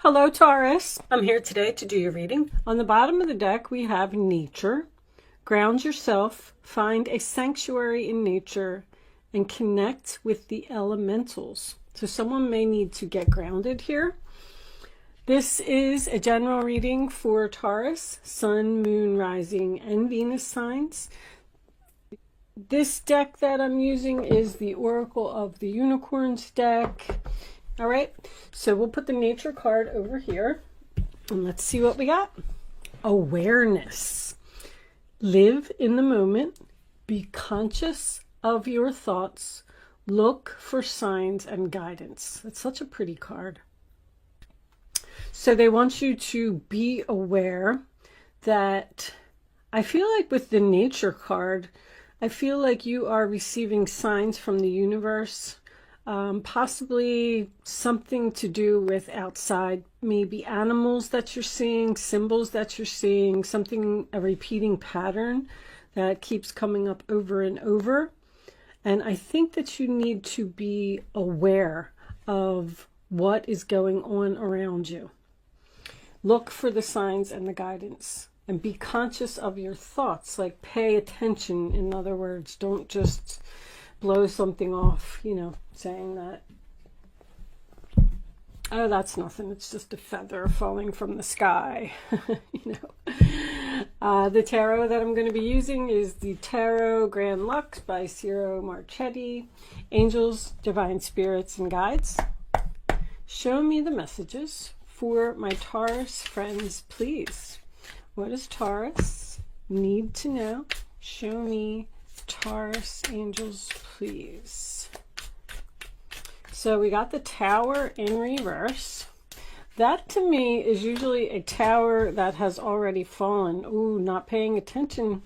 Hello, Taurus. I'm here today to do your reading. On the bottom of the deck, we have nature. Ground yourself, find a sanctuary in nature, and connect with the elementals. So someone may need to get grounded here. This is a general reading for Taurus, Sun, Moon, Rising, and Venus signs. This deck that I'm using is the Oracle of the Unicorns deck. All right, so we'll put the nature card over here and let's see what we got. Awareness. Live in the moment. Be conscious of your thoughts. Look for signs and guidance. That's such a pretty card. So they want you to be aware that, I feel like with the nature card, I feel like you are receiving signs from the universe. Possibly something to do with outside, maybe animals that you're seeing, symbols that you're seeing, something, a repeating pattern that keeps coming up over and over. And I think that you need to be aware of what is going on around you. Look for the signs and the guidance and be conscious of your thoughts, like pay attention. In other words, don't just blow something off, you know, saying that, oh, that's nothing, it's just a feather falling from the sky. You know, the tarot that I'm going to be using is the Tarot Grand Lux by Ciro Marchetti. Angels, divine spirits, and guides, show me the messages for my Taurus friends, please. What does Taurus need to know? Show me, Taurus angels, please. So we got the Tower in reverse. That to me is usually a tower that has already fallen. Ooh, not paying attention.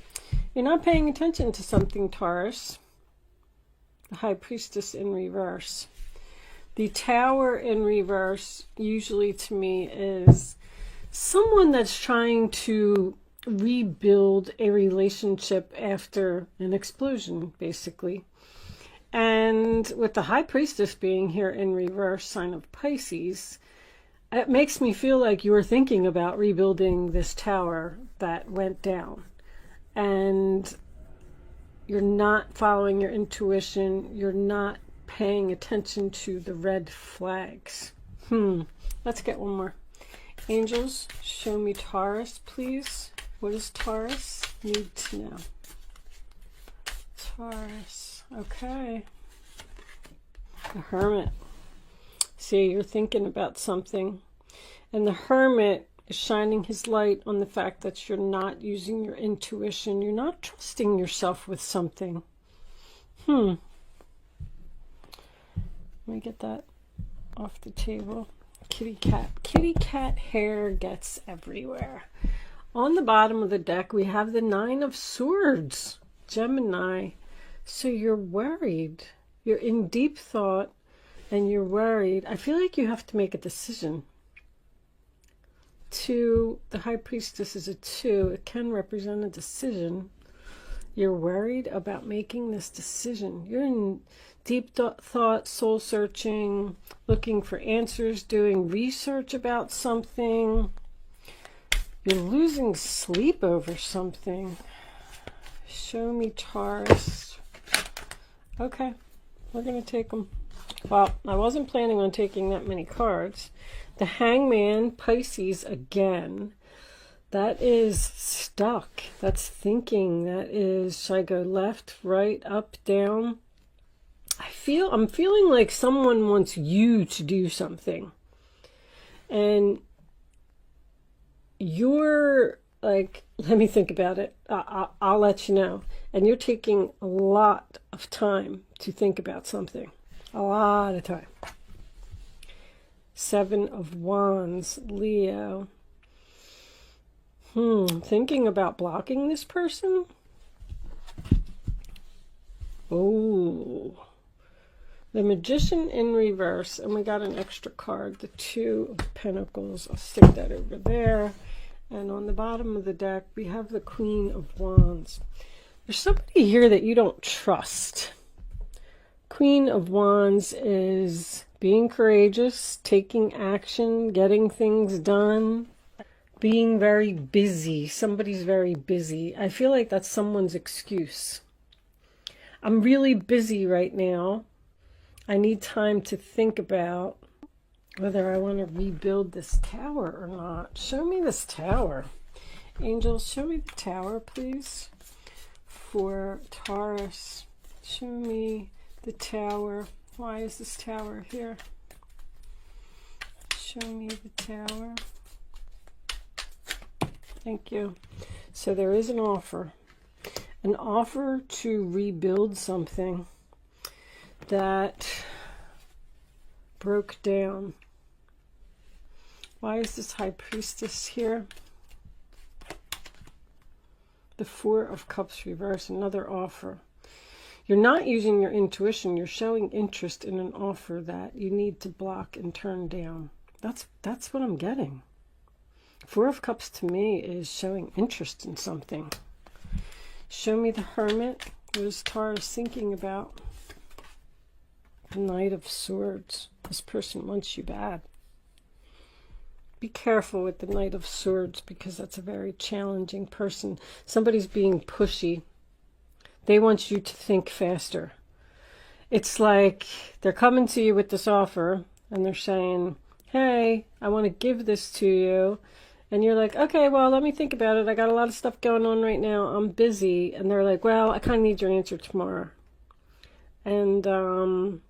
You're not paying attention to something, Taurus. The High Priestess in reverse. The Tower in reverse usually to me is someone that's trying to rebuild a relationship after an explosion, basically. And with the High Priestess being here in reverse, sign of Pisces, it makes me feel like you were thinking about rebuilding this tower that went down. And you're not following your intuition. You're not paying attention to the red flags. Let's get one more. Angels, show me Taurus, please. What does Taurus need to know? Taurus, okay. The Hermit. See, you're thinking about something. And the Hermit is shining his light on the fact that you're not using your intuition. You're not trusting yourself with something. Let me get that off the table. Kitty cat. Kitty cat hair gets everywhere. On the bottom of the deck, we have the Nine of Swords, Gemini. So you're worried. You're in deep thought and you're worried. I feel like you have to make a decision. Two, the High Priestess is a 2. It can represent a decision. You're worried about making this decision. You're in deep thought, soul searching, looking for answers, doing research about something. You're losing sleep over something. Show me Taurus. Okay, we're going to take them. Well, I wasn't planning on taking that many cards. The Hangman, Pisces again. That is stuck. That's thinking. That is, should I go left, right, up, down? I'm feeling like someone wants you to do something. And you're like, let me think about it. I'll let you know. And you're taking a lot of time to think about something. A lot of time. 7 of Wands, Leo. Thinking about blocking this person? Oh. The Magician in reverse. And we got an extra card, the 2 of Pentacles. I'll stick that over there. And on the bottom of the deck, we have the Queen of Wands. There's somebody here that you don't trust. Queen of Wands is Being courageous, taking action, getting things done, being very busy. Somebody's very busy. I feel like that's someone's excuse. I'm really busy right now. I need time to think about whether I want to rebuild this tower or not. Show me this tower. Angels, show me the tower, please. For Taurus, show me the tower. Why is this tower here? Show me the tower. Thank you. So there is an offer to rebuild something that broke down. Why is this High Priestess here? The Four of Cups reverse, another offer. You're not using your intuition. You're showing interest in an offer that you need to block and turn down. That's what I'm getting. Four of Cups to me is showing interest in something. Show me the Hermit. What is Taurus thinking about? The Knight of Swords. This person wants you bad. Be careful with the Knight of Swords because that's a very challenging person. Somebody's being pushy. They want you to think faster. It's like they're coming to you with this offer and they're saying, hey, I want to give this to you. And you're like, okay, well, let me think about it. I got a lot of stuff going on right now. I'm busy. And they're like, well, I kind of need your answer tomorrow. And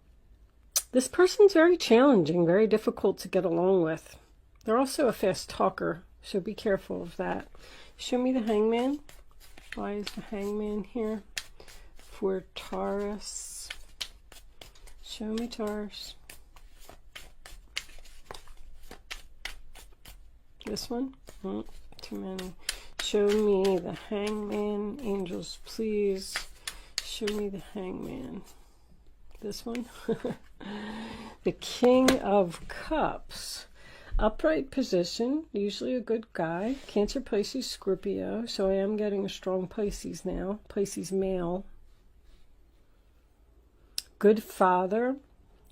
this person's very challenging, very difficult to get along with. They're also a fast talker, so be careful of that. Show me the Hangman. Why is the Hangman here for Taurus? Show me Taurus. This one? Too many. Show me the Hangman. Angels, please. Show me the Hangman. This one? The King of Cups. Upright position, usually a good guy. Cancer, Pisces, Scorpio. So I am getting a strong Pisces now. Pisces male. Good father,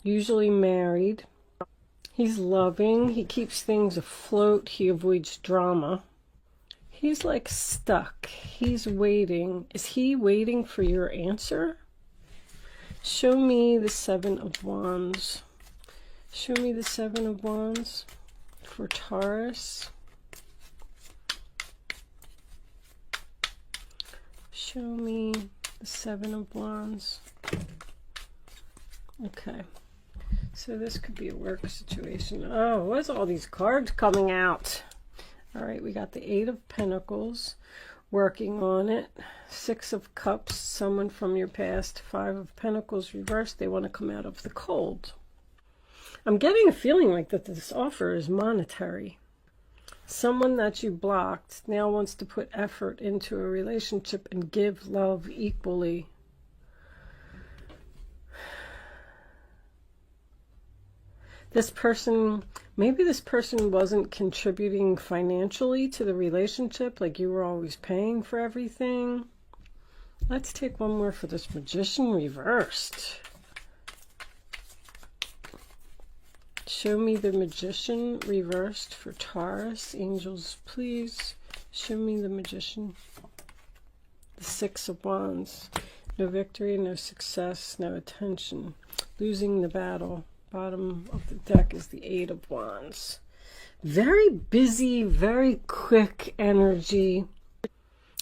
usually married. He's loving. He keeps things afloat. He avoids drama. He's like stuck. He's waiting. Is he waiting for your answer? Show me the Seven of Wands. Show me the Seven of Wands for Taurus. Show me the Seven of Wands. Okay. So this could be a work situation. Oh, what's all these cards coming out? All right, we got the Eight of Pentacles, working on it. Six of Cups, someone from your past. Five of Pentacles reversed. They want to come out of the cold. I'm getting a feeling like that this offer is monetary. Someone that you blocked now wants to put effort into a relationship and give love equally. This person, maybe this person wasn't contributing financially to the relationship, like you were always paying for everything. Let's take one more for this Magician reversed. Show me the Magician reversed for Taurus. Angels, please. Show me the Magician. The Six of Wands. No victory, no success, no attention. Losing the battle. Bottom of the deck is the Eight of Wands. Very busy, very quick energy.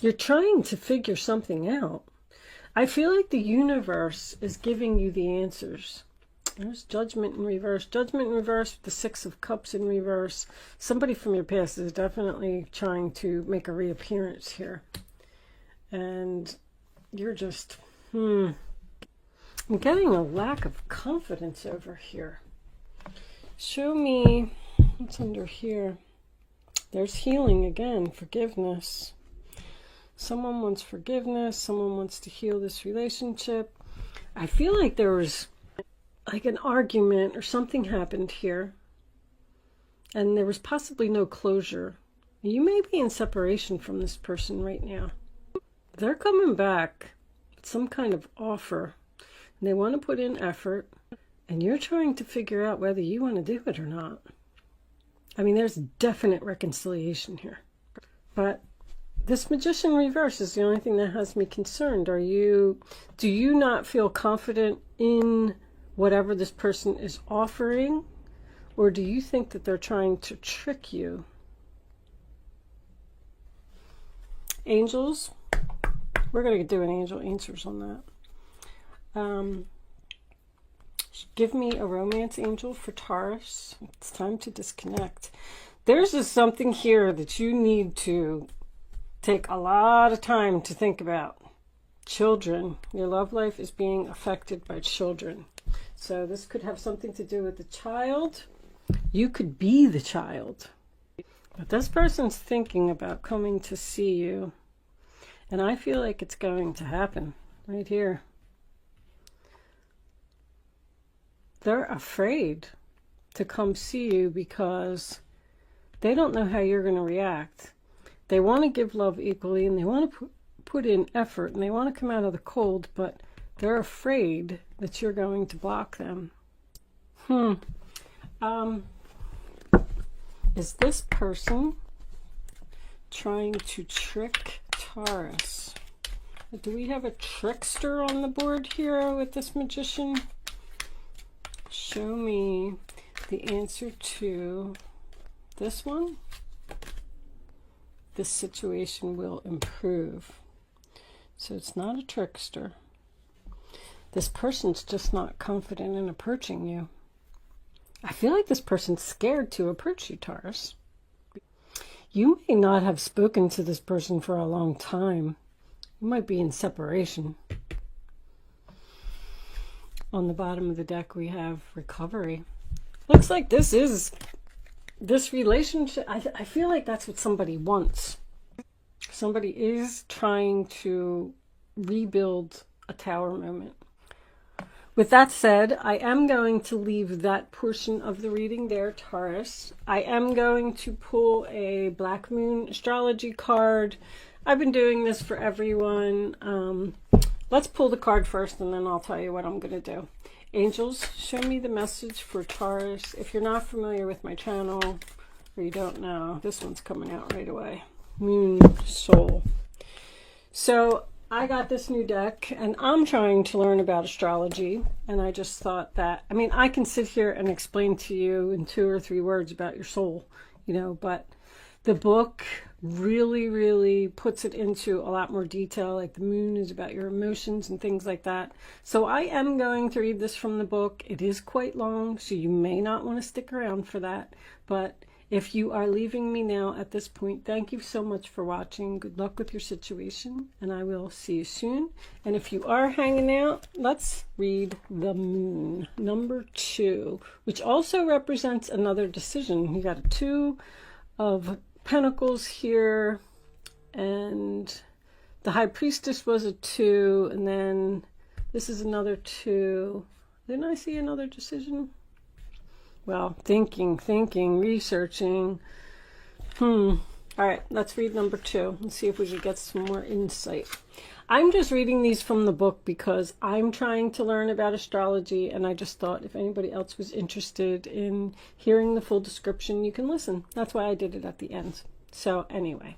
You're trying to figure something out. I feel like the universe is giving you the answers. There's Judgment in reverse. Judgment in reverse with the Six of Cups in reverse. Somebody from your past is definitely trying to make a reappearance here. And you're just, I'm getting a lack of confidence over here. Show me what's under here. There's healing again, forgiveness. Someone wants forgiveness. Someone wants to heal this relationship. I feel like there was like an argument or something happened here. And there was possibly no closure. You may be in separation from this person right now. They're coming back with some kind of offer. They want to put in effort and you're trying to figure out whether you want to do it or not. I mean, there's definite reconciliation here. But this Magician reverse is the only thing that has me concerned. Do you not feel confident in whatever this person is offering? Or do you think that they're trying to trick you? Angels, we're going to do an angel answers on that. Give me a romance angel for Taurus. It's time to disconnect. There's just something here that you need to take a lot of time to think about. Children. Your love life is being affected by children. So this could have something to do with the child. You could be the child. But this person's thinking about coming to see you. And I feel like it's going to happen right here. They're afraid to come see you because they don't know how you're going to react. They want to give love equally, and they want to put in effort, and they want to come out of the cold, but they're afraid that you're going to block them. Is this person trying to trick Taurus? Do we have a trickster on the board here with this Magician? Show me the answer to this one. This situation will improve. So it's not a trickster. This person's just not confident in approaching you. I feel like this person's scared to approach you, Taurus. You may not have spoken to this person for a long time. You might be in separation. On the bottom of the deck, we have recovery. Looks like this relationship. I feel like that's what somebody wants. Somebody is trying to rebuild a tower moment. With that said, I am going to leave that portion of the reading there, Taurus. I am going to pull a Black Moon astrology card. I've been doing this for everyone. Let's pull the card first, and then I'll tell you what I'm going to do. Angels, show me the message for Taurus. If you're not familiar with my channel, or you don't know, this one's coming out right away. Moon Soul. So I got this new deck, and I'm trying to learn about astrology, and I just thought that, I mean, I can sit here and explain to you in 2 or 3 words about your soul, you know, but the book really puts it into a lot more detail. Like the moon is about your emotions and things like that. So I am going to read this from the book. It is quite long, so you may not want to stick around for that. But if you are leaving me now at this point, thank you so much for watching. Good luck with your situation, and I will see you soon. And if you are hanging out, let's read the moon, number 2, which also represents another decision. You got a 2 of Pentacles here, and the High Priestess was a 2, and then this is another 2. Didn't I see another decision? Well, thinking, researching. All right, let's read number 2 and see if we can get some more insight. I'm just reading these from the book because I'm trying to learn about astrology, and I just thought if anybody else was interested in hearing the full description, you can listen. That's why I did it at the end. So anyway,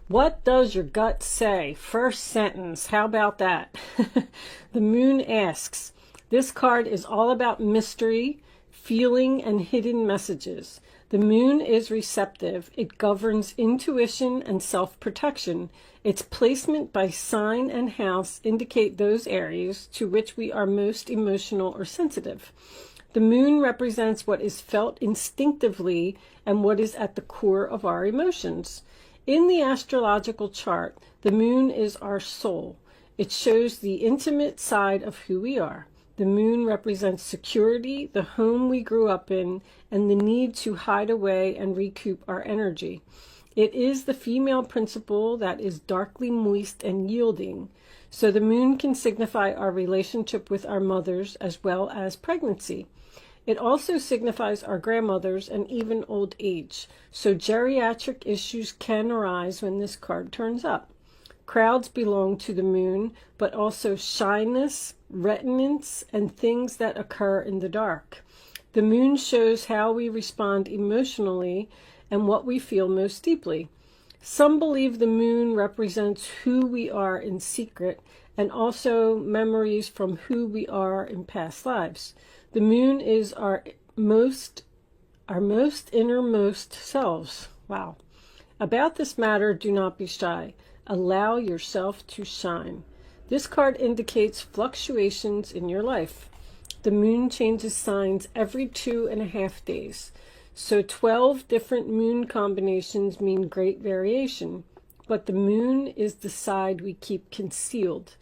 what does your gut say? First sentence, how about that? The moon asks, this card is all about mystery, feeling, and hidden messages. The moon is receptive. It governs intuition and self-protection. Its placement by sign and house indicate those areas to which we are most emotional or sensitive. The moon represents what is felt instinctively and what is at the core of our emotions. In the astrological chart, the moon is our soul. It shows the intimate side of who we are. The moon represents security, the home we grew up in, and the need to hide away and recoup our energy. It is the female principle that is darkly moist and yielding. So the moon can signify our relationship with our mothers as well as pregnancy. It also signifies our grandmothers and even old age. So geriatric issues can arise when this card turns up. Crowds belong to the moon, but also shyness, reticence, and things that occur in the dark. The moon shows how we respond emotionally and what we feel most deeply. Some believe the moon represents who we are in secret and also memories from who we are in past lives. The moon is our most innermost selves. Wow. About this matter, do not be shy. Allow yourself to shine. This card indicates fluctuations in your life. The moon changes signs every 2.5 days. So 12 different moon combinations mean great variation. But the moon is the side we keep concealed.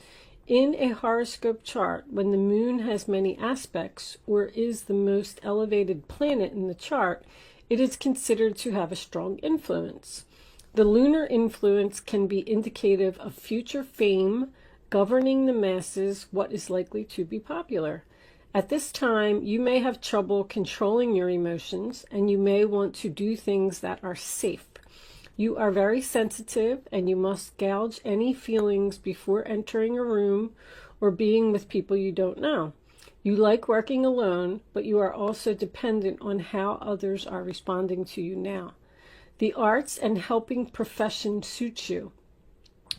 In a horoscope chart, when the moon has many aspects or is the most elevated planet in the chart, it is considered to have a strong influence. The lunar influence can be indicative of future fame, governing the masses, what is likely to be popular. At this time, you may have trouble controlling your emotions, and you may want to do things that are safe. You are very sensitive, and you must gauge any feelings before entering a room or being with people you don't know. You like working alone, but you are also dependent on how others are responding to you now. The arts and helping profession suits you.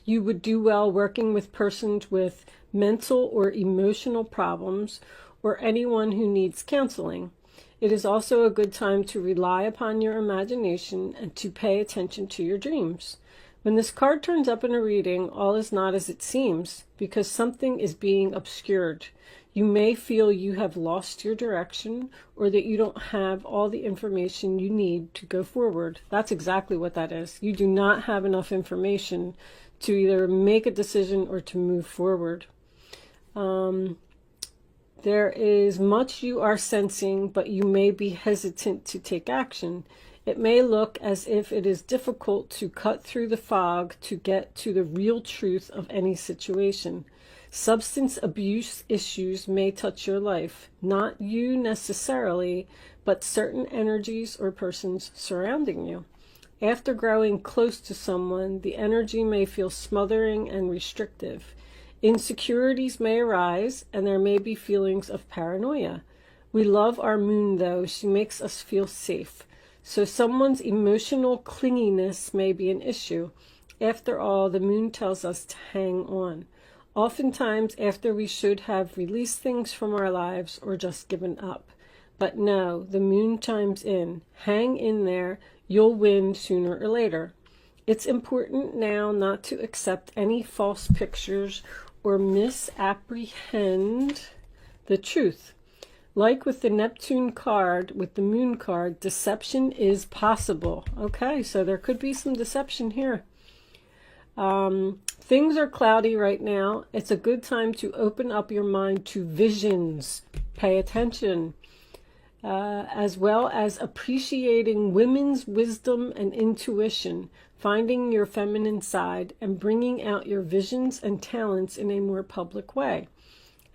You would do well working with persons with mental or emotional problems or anyone who needs counseling. It is also a good time to rely upon your imagination and to pay attention to your dreams. When this card turns up in a reading, all is not as it seems because something is being obscured. You may feel you have lost your direction or that you don't have all the information you need to go forward. That's exactly what that is. You do not have enough information to either make a decision or to move forward. There is much you are sensing, but you may be hesitant to take action. It may look as if it is difficult to cut through the fog to get to the real truth of any situation. Substance abuse issues may touch your life, not you necessarily, but certain energies or persons surrounding you. After growing close to someone, the energy may feel smothering and restrictive. Insecurities may arise, and there may be feelings of paranoia. We love our moon, though. She makes us feel safe. So someone's emotional clinginess may be an issue. After all, the moon tells us to hang on. Oftentimes, after we should have released things from our lives or just given up. But no, the moon chimes in. Hang in there. You'll win sooner or later. It's important now not to accept any false pictures or misapprehend the truth. Like with the Neptune card, with the moon card, deception is possible. Okay, so there could be some deception here. Things are cloudy right now. It's a good time to open up your mind to visions. Pay attention. As well as appreciating women's wisdom and intuition, finding your feminine side, and bringing out your visions and talents in a more public way.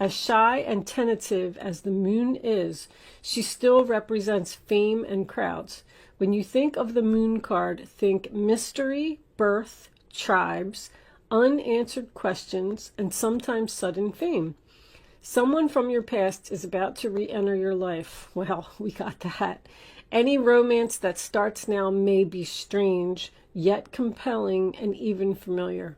As shy and tentative as the moon is, she still represents fame and crowds. When you think of the moon card, think mystery, birth, tribes, unanswered questions, and sometimes sudden fame. Someone from your past is about to re-enter your life. Well, we got that. Any romance that starts now may be strange, yet compelling and even familiar.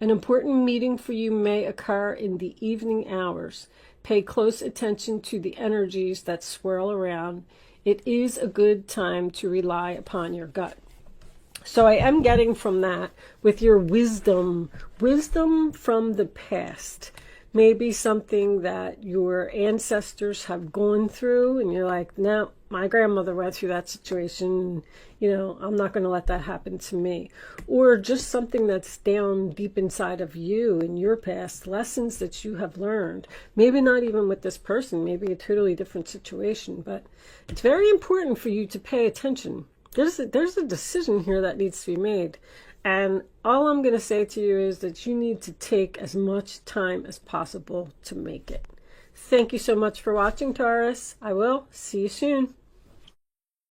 An important meeting for you may occur in the evening hours. Pay close attention to the energies that swirl around. It is a good time to rely upon your gut. So I am getting from that, with your wisdom from the past. Maybe something that your ancestors have gone through and you're like, no, my grandmother went through that situation. You know, I'm not going to let that happen to me. Or just something that's down deep inside of you in your past, lessons that you have learned. Maybe not even with this person, maybe a totally different situation. But it's very important for you to pay attention. There's a decision here that needs to be made. And all I'm going to say to you is that you need to take as much time as possible to make it. Thank you so much for watching, Taurus. I will see you soon.